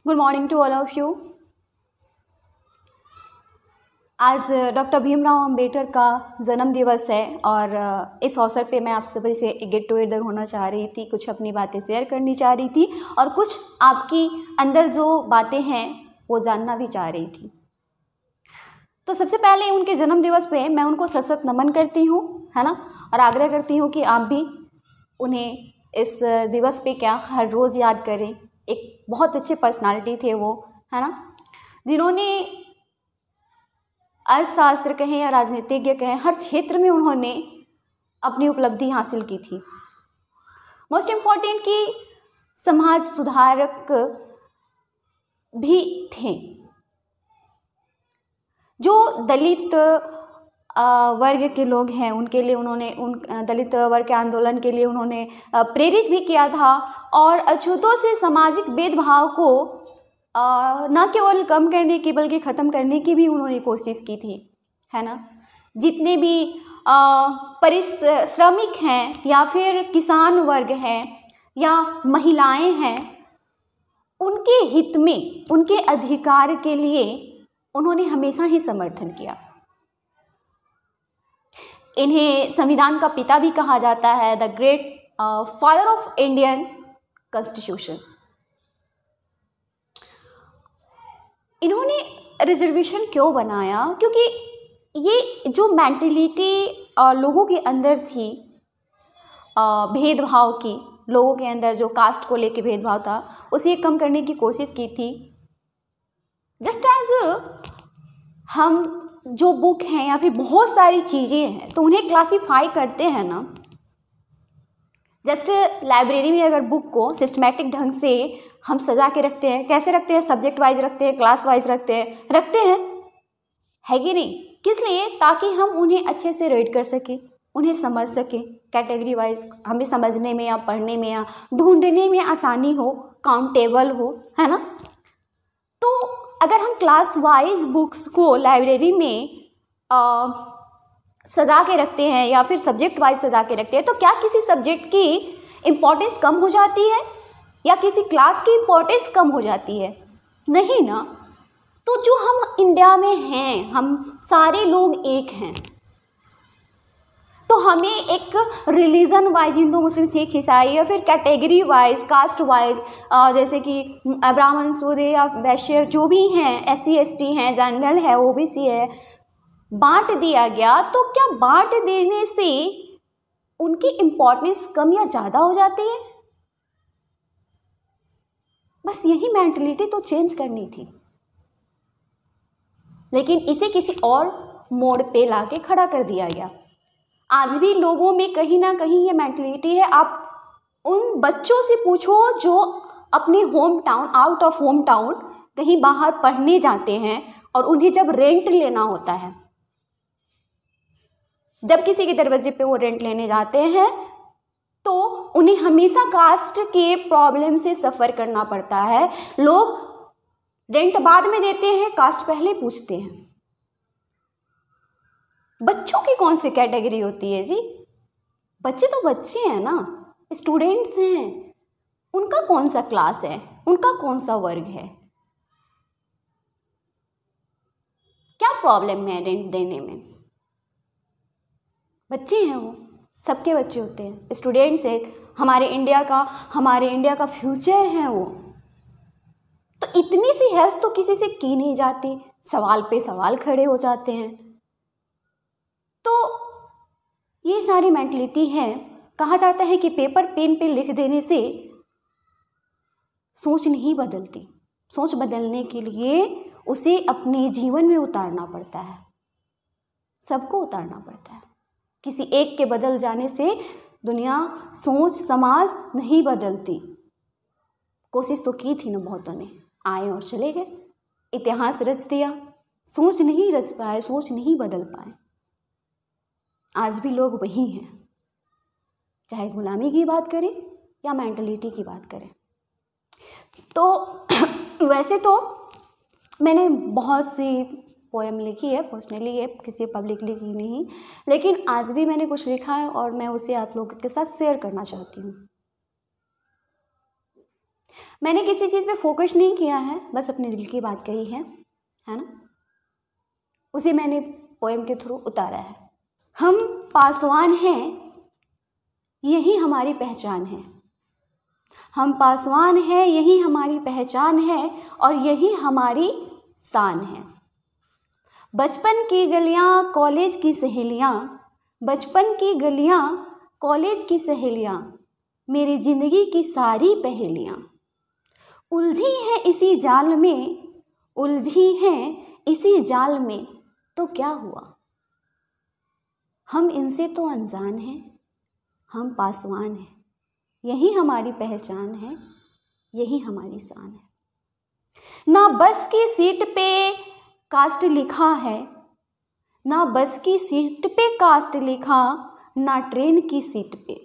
Good morning to all of you. आज doctor Bhimrao Ambedkar का जन्म दिवस है और इस अवसर पे मैं आप सभी से गेट टुगेदर होना चाह रही थी, कुछ अपनी बातें शेयर करनी चाह रही थी और कुछ आपकी अंदर जो बातें हैं वो जानना भी चाह रही थी। तो सबसे पहले उनके जन्म दिवस पे मैं उनको सत सत नमन करती हूँ, है ना, और आग्रह करती हूँ कि आप भी उन्हें इस दिवस पे क्या हर रोज़ याद करें। एक बहुत अच्छे पर्सनालिटी थे वो, है ना, जिन्होंने अर्थशास्त्र कहें या राजनीतिज्ञ कहें, हर क्षेत्र में उन्होंने अपनी उपलब्धि हासिल की थी। मोस्ट इम्पॉर्टेंट कि समाज सुधारक भी थे। जो दलित वर्ग के लोग हैं उनके लिए उन्होंने दलित वर्ग के आंदोलन के लिए उन्होंने प्रेरित भी किया था और अछूतों से सामाजिक भेदभाव को न केवल कम करने की बल्कि ख़त्म करने की भी उन्होंने कोशिश की थी, है ना। जितने भी परिश्रमिक हैं या फिर किसान वर्ग हैं या महिलाएं हैं, उनके हित में, उनके अधिकार के लिए उन्होंने हमेशा ही समर्थन किया। इन्हें संविधान का पिता भी कहा जाता है, the great father of Indian constitution. इन्होंने रिजर्वेशन क्यों बनाया? क्योंकि ये जो मेंटलिटी लोगों के अंदर थी, भेदभाव की, लोगों के अंदर जो कास्ट को लेके भेदभाव था, उसे कम करने की कोशिश की थी। जस्ट एज हम जो बुक हैं या फिर बहुत सारी चीज़ें हैं तो उन्हें क्लासीफाई करते हैं ना, जस्ट लाइब्रेरी में अगर बुक को सिस्टमैटिक ढंग से हम सजा के रखते हैं, कैसे रखते हैं, सब्जेक्ट वाइज रखते हैं, क्लास वाइज रखते हैं, है कि नहीं? किस लिए? ताकि हम उन्हें अच्छे से रीड कर सकें, उन्हें समझ सकें, कैटेगरी वाइज हमें समझने में या पढ़ने में या ढूंढने में आसानी हो, काउंटेबल हो, है ना। तो अगर हम क्लास वाइज बुक्स को लाइब्रेरी में सजा के रखते हैं या फिर सब्जेक्ट वाइज सजा के रखते हैं तो क्या किसी सब्जेक्ट की इम्पोर्टेंस कम हो जाती है या किसी क्लास की इम्पोर्टेंस कम हो जाती है? नहीं ना। तो जो हम इंडिया में हैं, हम सारे लोग एक हैं, तो हमें एक रिलीजन वाइज, हिंदू मुस्लिम सिख ईसाई या फिर कैटेगरी वाइज, कास्ट वाइज, जैसे कि ब्राह्मण शूद्र या वैश्य जो भी हैं, SC ST हैं, जनरल है, OBC है, बांट दिया गया। तो क्या बांट देने से उनकी इम्पोर्टेंस कम या ज़्यादा हो जाती है? बस यही मेंटलिटी तो चेंज करनी थी, लेकिन इसे किसी और मोड़ पे लाके खड़ा कर दिया गया। आज भी लोगों में कहीं ना कहीं ये मेंटलिटी है। आप उन बच्चों से पूछो जो अपने home town, out of home town कहीं बाहर पढ़ने जाते हैं और उन्हें जब रेंट लेना होता है, जब किसी के दरवाजे पे वो रेंट लेने जाते हैं तो उन्हें हमेशा कास्ट के प्रॉब्लम से सफ़र करना पड़ता है। लोग रेंट बाद में देते हैं, कास्ट पहले पूछते हैं। बच्चों की कौन सी कैटेगरी होती है जी? बच्चे तो बच्चे हैं ना, स्टूडेंट्स हैं, उनका कौन सा क्लास है, उनका कौन सा वर्ग है? क्या प्रॉब्लम है रेंट देने में? बच्चे हैं, वो सबके बच्चे होते हैं, स्टूडेंट्स हैं, हमारे इंडिया का फ्यूचर है वो। तो इतनी सी हेल्प तो किसी से की नहीं जाती, सवाल पे सवाल खड़े हो जाते हैं। तो ये सारी मेंटलिटी है। कहा जाता है कि पेपर पेन पे लिख देने से सोच नहीं बदलती, सोच बदलने के लिए उसे अपने जीवन में उतारना पड़ता है, सबको उतारना पड़ता है। किसी एक के बदल जाने से दुनिया, सोच, समाज नहीं बदलती। कोशिश तो की थी ना बहुतों ने, आए और चले गए, इतिहास रच दिया, सोच नहीं रच पाए, सोच नहीं बदल पाए। आज भी लोग वही हैं, चाहे गुलामी की बात करें या मेंटलिटी की बात करें। तो वैसे तो मैंने बहुत सी पोएम लिखी है, पर्सनली है, किसी पब्लिकली की नहीं, लेकिन आज भी मैंने कुछ लिखा है और मैं उसे आप लोगों के साथ शेयर करना चाहती हूँ। मैंने किसी चीज़ पे फोकस नहीं किया है, बस अपने दिल की बात कही है ना, उसे मैंने पोएम के थ्रू उतारा है। हम पासवान हैं, यही हमारी पहचान है। हम पासवान हैं, यही हमारी पहचान है और यही हमारी शान है। बचपन की गलियां, कॉलेज की सहेलियां, बचपन की गलियां, कॉलेज की सहेलियां, मेरी ज़िंदगी की सारी पहेलियां उलझी हैं इसी जाल में, उलझी हैं इसी जाल में, तो क्या हुआ? हम इनसे तो अनजान हैं, हम पासवान हैं, यही हमारी पहचान है, यही हमारी शान है। ना बस की सीट पे कास्ट लिखा है, ना बस की सीट पे कास्ट लिखा, ना ट्रेन की सीट पे,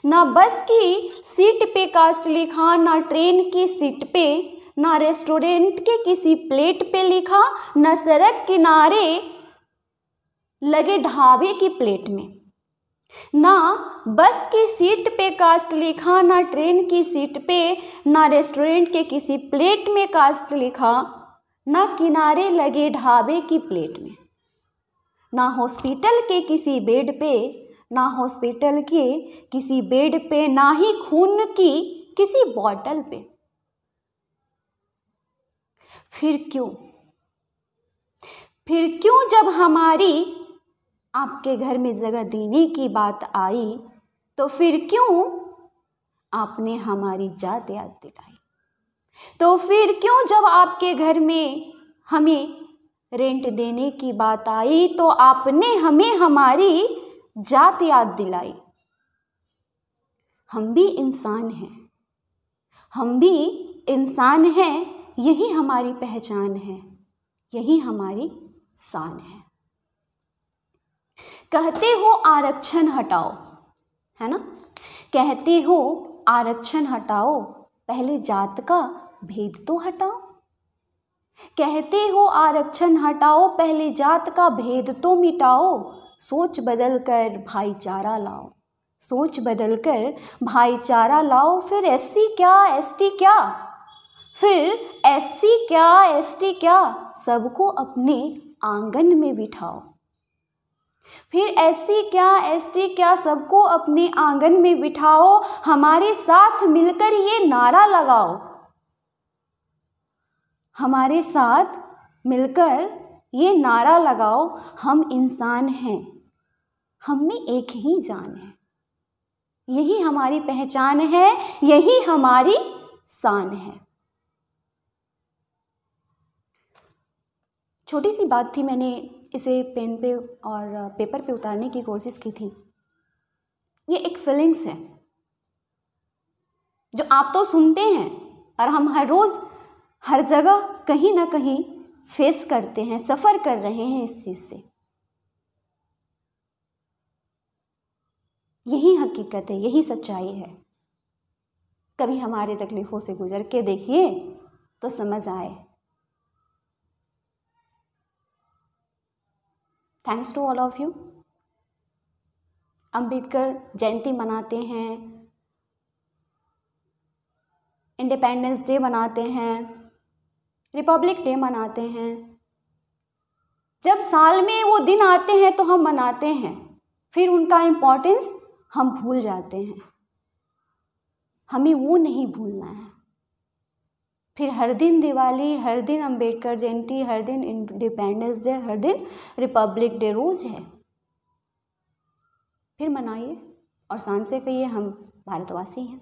ना बस की सीट पे कास्ट लिखा, ना ट्रेन की सीट पे, ना रेस्टोरेंट के किसी प्लेट पे लिखा, ना सड़क किनारे लगे ढाबे की प्लेट में। ना बस की सीट पे कास्ट लिखा, ना ट्रेन की सीट पे, ना रेस्टोरेंट के किसी प्लेट में कास्ट लिखा, ना किनारे लगे ढाबे की प्लेट में, ना हॉस्पिटल के किसी बेड पे, ना हॉस्पिटल के किसी बेड पे, ना ही खून की किसी बॉटल पे। फिर क्यों जब हमारी आपके घर में जगह देने की बात आई, तो फिर क्यों आपने हमारी जात याद दिलाई? तो फिर क्यों जब आपके घर में हमें रेंट देने की बात आई, तो आपने हमें हमारी जात याद दिलाई? हम भी इंसान हैं, हम भी इंसान हैं, यही हमारी पहचान है, यही हमारी शान है। कहते हो आरक्षण हटाओ, है ना, कहते हो आरक्षण हटाओ, पहले जात का भेद तो हटाओ। कहते हो आरक्षण हटाओ, पहले जात का भेद तो मिटाओ। सोच बदल कर भाईचारा लाओ, सोच बदल कर भाईचारा लाओ। फिर एससी क्या एसटी क्या, फिर एससी क्या एसटी क्या, सबको अपने आंगन में बिठाओ। फिर एससी क्या एसटी क्या, सबको अपने आंगन में बिठाओ। हमारे साथ मिलकर ये नारा लगाओ, हमारे साथ मिलकर ये नारा लगाओ। हम इंसान हैं, हम में एक ही जान है, यही हमारी पहचान है, यही हमारी शान है। छोटी सी बात थी, मैंने इसे पेन पे और पेपर पे उतारने की कोशिश की थी। ये एक फीलिंग्स है जो आप तो सुनते हैं और हम हर रोज़ हर जगह कहीं ना कहीं फेस करते हैं, सफ़र कर रहे हैं इस चीज़ से। यही हकीकत है, यही सच्चाई है। कभी हमारे तकलीफ़ों से गुजर के देखिए तो समझ आए। Thanks to all of you. Ambedkar Jayanti मनाते हैं, इंडिपेंडेंस डे मनाते हैं, रिपब्लिक डे मनाते हैं। जब साल में वो दिन आते हैं तो हम मनाते हैं, फिर उनका इम्पोर्टेंस हम भूल जाते हैं। हमें वो नहीं भूलना है। फिर हर दिन दिवाली, हर दिन अंबेडकर जयंती, हर दिन इंडिपेंडेंस डे, हर दिन रिपब्लिक डे रोज़ है। फिर मनाइए और शान से कहिए हम भारतवासी हैं।